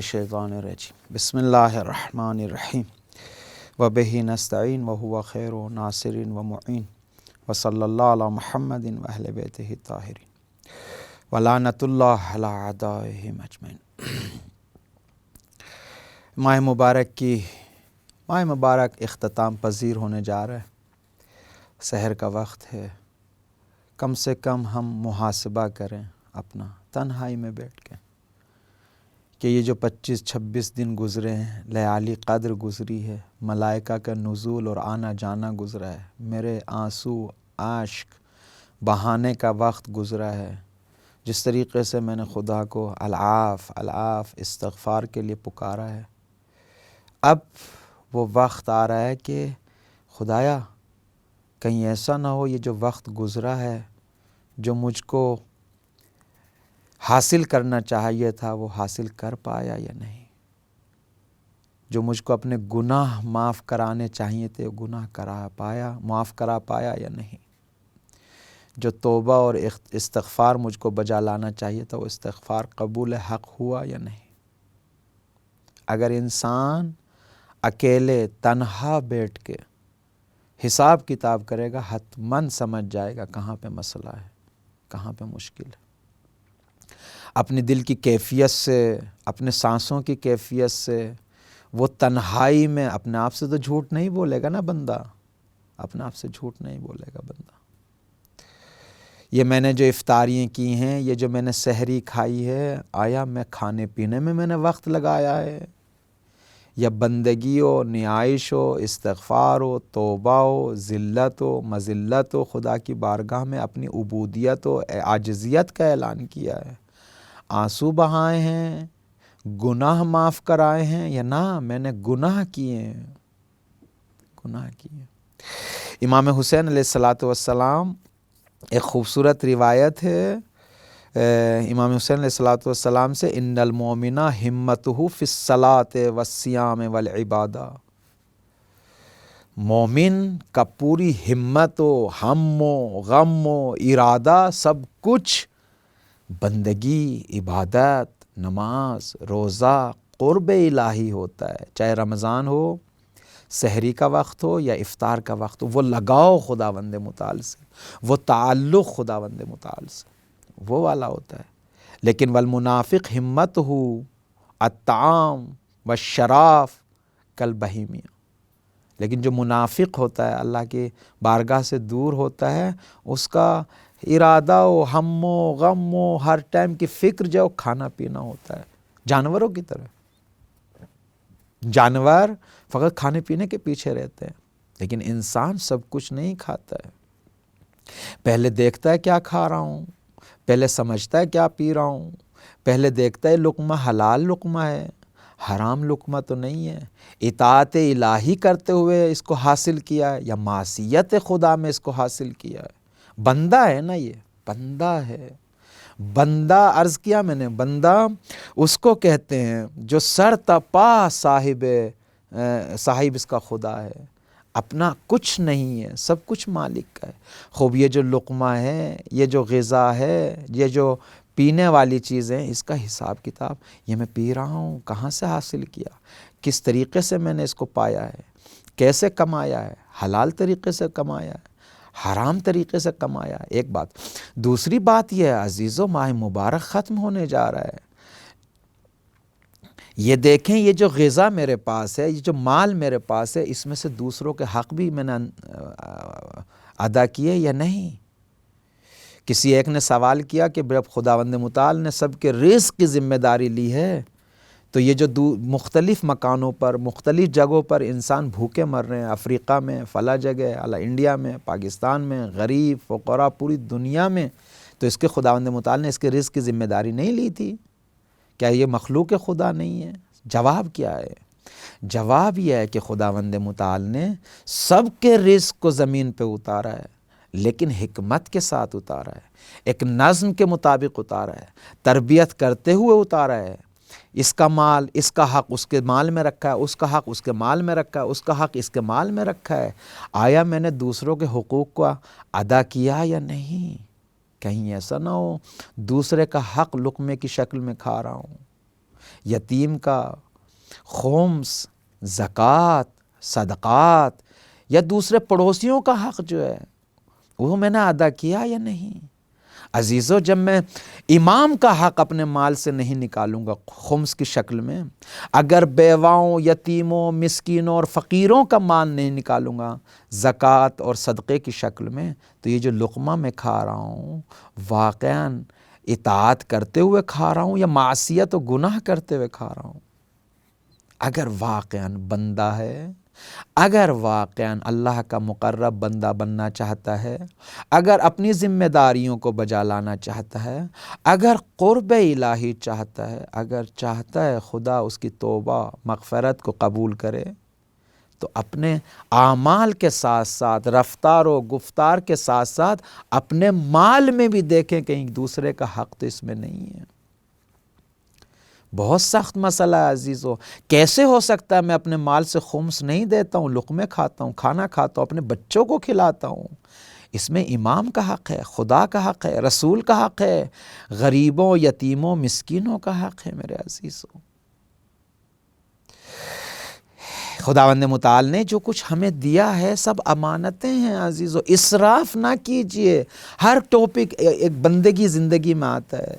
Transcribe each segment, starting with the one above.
الشیطان الرجیم بسم اللہ الرحمن الرحیم وبہ نستعین وہو خیر ناصر ومعین وصلی اللہ علی محمد واہل بیتہ الطاہرین ولعنۃ اللہ علی اعدائہم اجمعین۔ ماہ مبارک اختتام پذیر ہونے جا رہا ہے، سحر کا وقت ہے۔ کم سے کم ہم محاسبہ کریں اپنا تنہائی میں بیٹھ کے کہ یہ جو 25-26 دن گزرے ہیں، لیالی قدر گزری ہے، ملائکہ کا نزول اور آنا جانا گزرا ہے، میرے آنسو اشک بہانے کا وقت گزرا ہے۔ جس طریقے سے میں نے خدا کو العاف استغفار کے لیے پکارا ہے، اب وہ وقت آ رہا ہے کہ خدایا کہیں ایسا نہ ہو یہ جو وقت گزرا ہے، جو مجھ کو حاصل کرنا چاہیے تھا وہ حاصل کر پایا یا نہیں، جو مجھ کو اپنے گناہ معاف کرانے چاہیے تھے گناہ معاف کرا پایا یا نہیں، جو توبہ اور استغفار مجھ کو بجا لانا چاہیے تھا وہ استغفار قبول حق ہوا یا نہیں۔ اگر انسان اکیلے تنہا بیٹھ کے حساب کتاب کرے گا، حتماً سمجھ جائے گا کہاں پہ مسئلہ ہے، کہاں پہ مشکل ہے۔ اپنی دل کی کیفیت سے، اپنے سانسوں کی کیفیت سے، وہ تنہائی میں اپنے آپ سے تو جھوٹ نہیں بولے گا نا بندہ، اپنے آپ سے جھوٹ نہیں بولے گا بندہ۔ یہ میں نے جو افطاریاں کی ہیں، یہ جو میں نے سحری کھائی ہے، آیا میں کھانے پینے میں نے وقت لگایا ہے، یا بندگی ہو، نیائش ہو، استغفار ہو، توبہ ہو، ذلت ہو، مذلت ہو، خدا کی بارگاہ میں اپنی عبودیت و عاجزیت کا اعلان کیا ہے، آنسو بہائے ہیں، گناہ معاف کرائے ہیں، یا نہ میں نے گناہ کیے ہیں، گناہ کیے۔ امام حسین علیہ السلام ایک خوبصورت روایت ہے امام حسین علیہ السلام سے، ان المؤمن ہمتہ فی الصلاۃ والصیام والعبادہ، مومن کا پوری ہمت و ہم و غم و ارادہ سب کچھ بندگی، عبادت، نماز، روزہ، قرب الہی ہوتا ہے، چاہے رمضان ہو، سحری کا وقت ہو یا افطار کا وقت ہو، وہ لگاؤ خداوند متعال سے، وہ تعلق خداوند متعال سے وہ والا ہوتا ہے۔ لیکن والمنافق ہمت ہو الطعام والشراب کالبہیمیہ، لیکن جو منافق ہوتا ہے، اللہ کی بارگاہ سے دور ہوتا ہے، اس کا ارادہ و ہم و غم و ہر ٹائم کی فکر جو کھانا پینا ہوتا ہے، جانوروں کی طرح۔ جانور فقط کھانے پینے کے پیچھے رہتے ہیں، لیکن انسان سب کچھ نہیں کھاتا ہے، پہلے دیکھتا ہے کیا کھا رہا ہوں، پہلے سمجھتا ہے کیا پی رہا ہوں، پہلے دیکھتا ہے لقمہ حلال لقمہ ہے، حرام لقمہ تو نہیں ہے، اطاعت الہی کرتے ہوئے اس کو حاصل کیا ہے یا معصیت خدا میں اس کو حاصل کیا ہے۔ بندہ ہے نا، یہ بندہ ہے۔ بندہ عرض کیا میں نے، بندہ اس کو کہتے ہیں جو سر تپا صاحب اس کا خدا ہے، اپنا کچھ نہیں ہے، سب کچھ مالک کا ہے۔ خوب یہ جو لقمہ ہے، یہ جو غذا ہے، یہ جو پینے والی چیزیں، اس کا حساب کتاب، یہ میں پی رہا ہوں کہاں سے حاصل کیا، کس طریقے سے میں نے اس کو پایا ہے، کیسے کمایا ہے، حلال طریقے سے کمایا ہے، حرام طریقے سے کمایا ہے، ایک بات۔ دوسری بات یہ ہے عزیزو، ماہ مبارک ختم ہونے جا رہا ہے، یہ دیکھیں یہ جو غذا میرے پاس ہے، یہ جو مال میرے پاس ہے، اس میں سے دوسروں کے حق بھی میں نے ادا کیے یا نہیں۔ کسی ایک نے سوال کیا کہ جب خداوند متعال نے سب کے رزق کی ذمہ داری لی ہے، تو یہ جو مختلف مکانوں پر، مختلف جگہوں پر انسان بھوکے مر رہے ہیں، افریقہ میں، فلاں جگہ، انڈیا میں، پاکستان میں، غریب فقراء پوری دنیا میں، تو اس کے خداوند متعال نے اس کے رزق کی ذمہ داری نہیں لی تھی؟ کیا یہ مخلوق خدا نہیں ہے؟ جواب کیا ہے؟ جواب یہ ہے کہ خداوند متعال نے سب کے رزق کو زمین پہ اتارا ہے، لیکن حکمت کے ساتھ اتارا ہے، ایک نظم کے مطابق اتارا ہے، تربیت کرتے ہوئے اتارا ہے۔ اس کا مال، اس کا حق اس کے مال میں رکھا ہے، اس کا حق اس کے مال میں رکھا ہے، اس کا حق اس کے مال میں رکھا ہے۔ آیا میں نے دوسروں کے حقوق کو ادا کیا یا نہیں؟ کہیں ایسا نہ ہو دوسرے کا حق لقمے کی شکل میں کھا رہا ہوں، یتیم کا خمس، زکوٰۃ، صدقات یا دوسرے پڑوسیوں کا حق جو ہے وہ میں نے ادا کیا یا نہیں؟ عزیزو، جب میں امام کا حق اپنے مال سے نہیں نکالوں گا خمس کی شکل میں، اگر بیواؤں، یتیموں، مسکینوں اور فقیروں کا مال نہیں نکالوں گا زکوٰۃ اور صدقے کی شکل میں، تو یہ جو لقمہ میں کھا رہا ہوں واقعاً اطاعت کرتے ہوئے کھا رہا ہوں یا معصیت و گناہ کرتے ہوئے کھا رہا ہوں؟ اگر واقعاً بندہ ہے، اگر واقعاً اللہ کا مقرب بندہ بننا چاہتا ہے، اگر اپنی ذمہ داریوں کو بجا لانا چاہتا ہے، اگر قرب الہی چاہتا ہے، اگر چاہتا ہے خدا اس کی توبہ مغفرت کو قبول کرے، تو اپنے اعمال کے ساتھ ساتھ، رفتار و گفتار کے ساتھ ساتھ اپنے مال میں بھی دیکھیں کہیں دوسرے کا حق تو اس میں نہیں ہے۔ بہت سخت مسئلہ ہے عزیزو۔ کیسے ہو سکتا ہے میں اپنے مال سے خمس نہیں دیتا ہوں، لقمے کھاتا ہوں، کھانا کھاتا ہوں، اپنے بچوں کو کھلاتا ہوں؟ اس میں امام کا حق ہے، خدا کا حق ہے، رسول کا حق ہے، غریبوں، یتیموں، مسکینوں کا حق ہے میرے عزیزو۔ خداوند متعال نے جو کچھ ہمیں دیا ہے سب امانتیں ہیں عزیزو، اسراف نہ کیجئے۔ ہر ٹاپک ایک بندگی زندگی میں آتا ہے،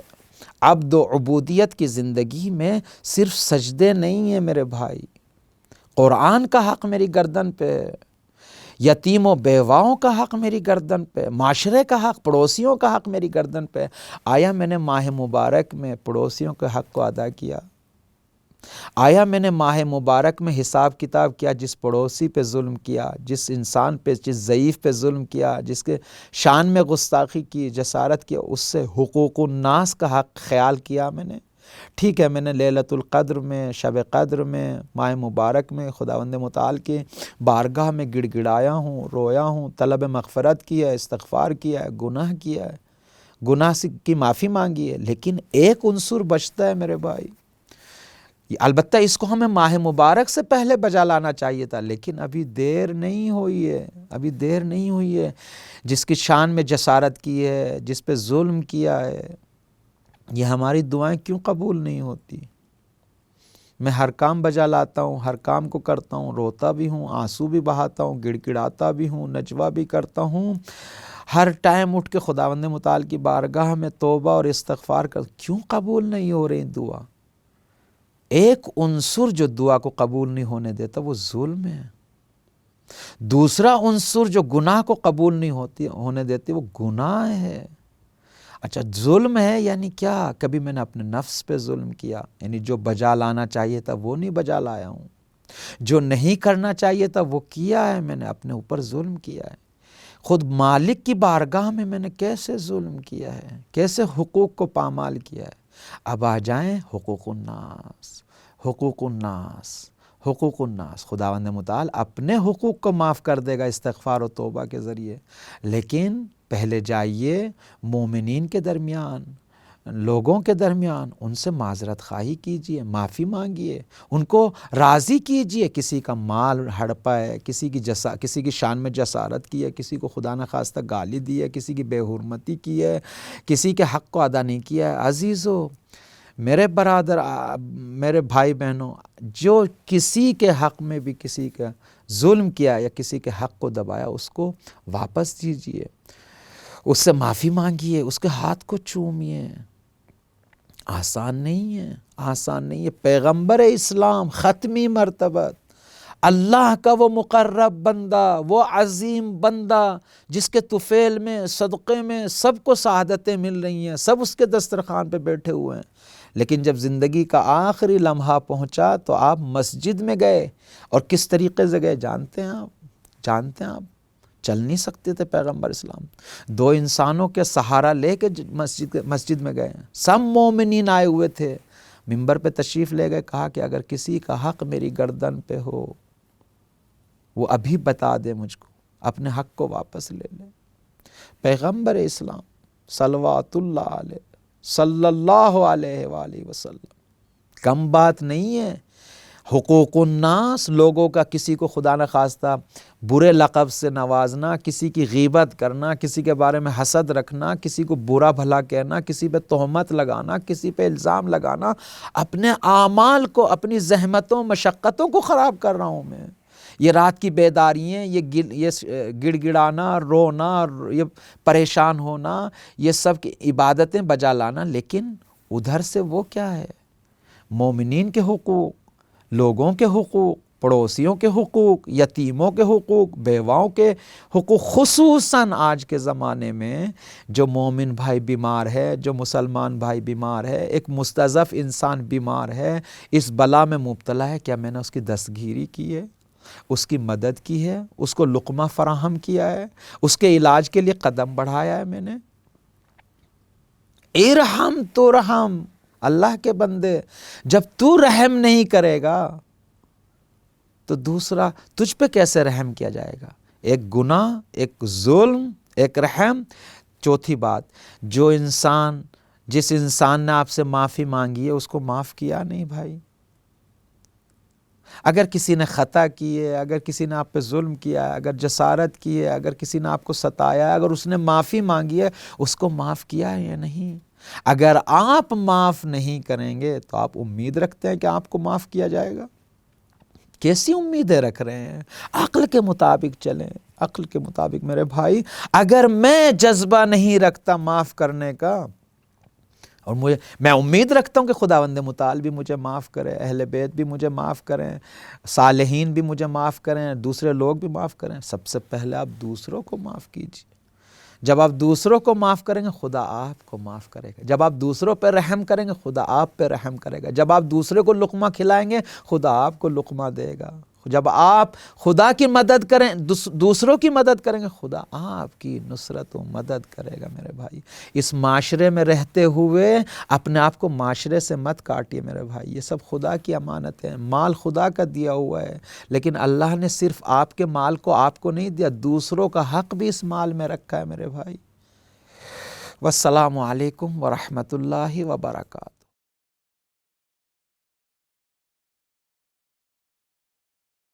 عبد و عبودیت کی زندگی میں صرف سجدے نہیں ہیں میرے بھائی، قرآن کا حق میری گردن پہ، یتیم و بیواؤں کا حق میری گردن پہ، معاشرے کا حق، پڑوسیوں کا حق میری گردن پہ۔ آیا میں نے ماہ مبارک میں پڑوسیوں کے حق کو ادا کیا؟ آیا میں نے ماہ مبارک میں حساب کتاب کیا جس پڑوسی پہ ظلم کیا، جس انسان پہ، جس ضعیف پہ ظلم کیا، جس کے شان میں گستاخی کی، جسارت کی، اس سے حقوق الناس کا حق خیال کیا میں نے؟ ٹھیک ہے، میں نے لیلۃ القدر میں، شب قدر میں، ماہ مبارک میں خداوند متعال کے بارگاہ میں گڑ گڑایا ہوں، رویا ہوں، طلب مغفرت کیا ہے، استغفار کیا ہے، گناہ کیا ہے، گناہ کی معافی مانگی ہے، لیکن ایک عنصر بچتا ہے میرے بھائی۔ البتہ اس کو ہمیں ماہ مبارک سے پہلے بجا لانا چاہیے تھا، لیکن ابھی دیر نہیں ہوئی ہے، ابھی دیر نہیں ہوئی ہے۔ جس کی شان میں جسارت کی ہے، جس پہ ظلم کیا ہے، یہ ہماری دعائیں کیوں قبول نہیں ہوتی؟ میں ہر کام بجا لاتا ہوں، ہر کام کو کرتا ہوں، روتا بھی ہوں، آنسو بھی بہاتا ہوں، گڑ گڑاتا بھی ہوں، نجوا بھی کرتا ہوں، ہر ٹائم اٹھ کے خداوند متعال کی بارگاہ میں توبہ اور استغفار کر، کیوں قبول نہیں ہو رہی دعا؟ ایک عنصر جو دعا کو قبول نہیں ہونے دیتا وہ ظلم ہے۔ دوسرا عنصر جو گناہ کو قبول نہیں ہونے دیتی وہ گناہ ہے۔ اچھا، ظلم ہے یعنی کیا؟ کبھی میں نے اپنے نفس پہ ظلم کیا، یعنی جو بجا لانا چاہیے تھا وہ نہیں بجا لایا ہوں، جو نہیں کرنا چاہیے تھا وہ کیا ہے، میں نے اپنے اوپر ظلم کیا ہے۔ خود مالک کی بارگاہ میں نے کیسے ظلم کیا ہے، کیسے حقوق کو پامال کیا ہے۔ اب آ جائیں حقوق الناس، حقوق الناس، حقوق الناس۔ خداوند متعال اپنے حقوق کو معاف کر دے گا استغفار و توبہ کے ذریعے، لیکن پہلے جائیے مومنین کے درمیان، لوگوں کے درمیان، ان سے معذرت خواہی کیجئے، معافی مانگیے، ان کو راضی کیجئے۔ کسی کا مال ہڑپا ہے، کسی کی شان میں جسارت کی ہے، کسی کو خدا نخواستہ گالی دی ہے، کسی کی بے حرمتی کی ہے، کسی کے حق کو ادا نہیں کیا ہے۔ عزیزو، میرے برادر، میرے بھائی بہنوں، جو کسی کے حق میں بھی کسی کا ظلم کیا یا کسی کے حق کو دبایا، اس کو واپس دیجئے، اس سے معافی مانگیے، اس کے ہاتھ کو چومیے۔ آسان نہیں ہے، آسان نہیں ہے۔ پیغمبر اسلام ختمی مرتبت، اللہ کا وہ مقرب بندہ، وہ عظیم بندہ جس کے طفیل میں، صدقے میں سب کو سعادتیں مل رہی ہیں، سب اس کے دسترخوان پہ بیٹھے ہوئے ہیں، لیکن جب زندگی کا آخری لمحہ پہنچا تو آپ مسجد میں گئے، اور کس طریقے سے گئے جانتے ہیں آپ؟ چل نہیں سکتے تھے پیغمبر اسلام، دو انسانوں کے سہارا لے کے مسجد میں گئے، سب مومنین آئے ہوئے تھے، ممبر پہ تشریف لے گئے، کہا کہ اگر کسی کا حق میری گردن پہ ہو وہ ابھی بتا دے مجھ کو، اپنے حق کو واپس لے لے۔ پیغمبر اسلام صلوات اللہ علیہ، صلی اللہ علیہ وآلہ وسلم، کم بات نہیں ہے۔ حقوق الناس، لوگوں کا کسی کو خدا نخواستہ برے لقب سے نوازنا، کسی کی غیبت کرنا، کسی کے بارے میں حسد رکھنا، کسی کو برا بھلا کہنا، کسی پہ تہمت لگانا، کسی پہ الزام لگانا، اپنے اعمال کو، اپنی زحمتوں مشقتوں کو خراب کر رہا ہوں میں۔ یہ رات کی بیداریاں، یہ گڑ گڑانا، رونا، یہ پریشان ہونا، یہ سب کی عبادتیں بجا لانا، لیکن ادھر سے وہ کیا ہے؟ مومنین کے حقوق، لوگوں کے حقوق، پڑوسیوں کے حقوق، یتیموں کے حقوق، بیواؤں کے حقوق، خصوصاً آج کے زمانے میں جو مومن بھائی بیمار ہے، جو مسلمان بھائی بیمار ہے، ایک مستضعف انسان بیمار ہے، اس بلا میں مبتلا ہے، کیا میں نے اس کی دستگیری کی ہے؟ اس کی مدد کی ہے؟ اس کو لقمہ فراہم کیا ہے؟ اس کے علاج کے لیے قدم بڑھایا ہے میں نے؟ ارحم تو رحم، اللہ کے بندے، جب تو رحم نہیں کرے گا تو دوسرا تجھ پہ کیسے رحم کیا جائے گا؟ ایک گناہ، ایک ظلم، ایک رحم۔ چوتھی بات، جس انسان نے آپ سے معافی مانگی ہے اس کو معاف کیا نہیں بھائی۔ اگر کسی نے خطا کی ہے، اگر کسی نے آپ پہ ظلم کیا ہے، اگر جسارت کی ہے، اگر کسی نے آپ کو ستایا ہے، اگر اس نے معافی مانگی ہے، اس کو معاف کیا ہے یا نہیں؟ اگر آپ معاف نہیں کریں گے تو آپ امید رکھتے ہیں کہ آپ کو معاف کیا جائے گا؟ کیسی امیدیں رکھ رہے ہیں؟ عقل کے مطابق چلیں، عقل کے مطابق میرے بھائی۔ اگر میں جذبہ نہیں رکھتا معاف کرنے کا، اور میں امید رکھتا ہوں کہ خداوند متعال بھی مجھے معاف کرے، اہل بیت بھی مجھے معاف کریں، صالحین بھی مجھے معاف کریں، دوسرے لوگ بھی معاف کریں، سب سے پہلے آپ دوسروں کو معاف کیجیے۔ جب آپ دوسروں کو معاف کریں گے خدا آپ کو معاف کرے گا۔ جب آپ دوسروں پہ رحم کریں گے خدا آپ پہ رحم کرے گا۔ جب آپ دوسرے کو لقمہ کھلائیں گے خدا آپ کو لقمہ دے گا۔ جب آپ خدا کی مدد کریں، دوسروں کی مدد کریں گے خدا آپ کی نصرت و مدد کرے گا میرے بھائی۔ اس معاشرے میں رہتے ہوئے اپنے آپ کو معاشرے سے مت کاٹیے میرے بھائی، یہ سب خدا کی امانت ہے، مال خدا کا دیا ہوا ہے، لیکن اللہ نے صرف آپ کے مال کو آپ کو نہیں دیا، دوسروں کا حق بھی اس مال میں رکھا ہے میرے بھائی۔ والسلام علیکم ورحمۃ اللہ وبرکاتہ۔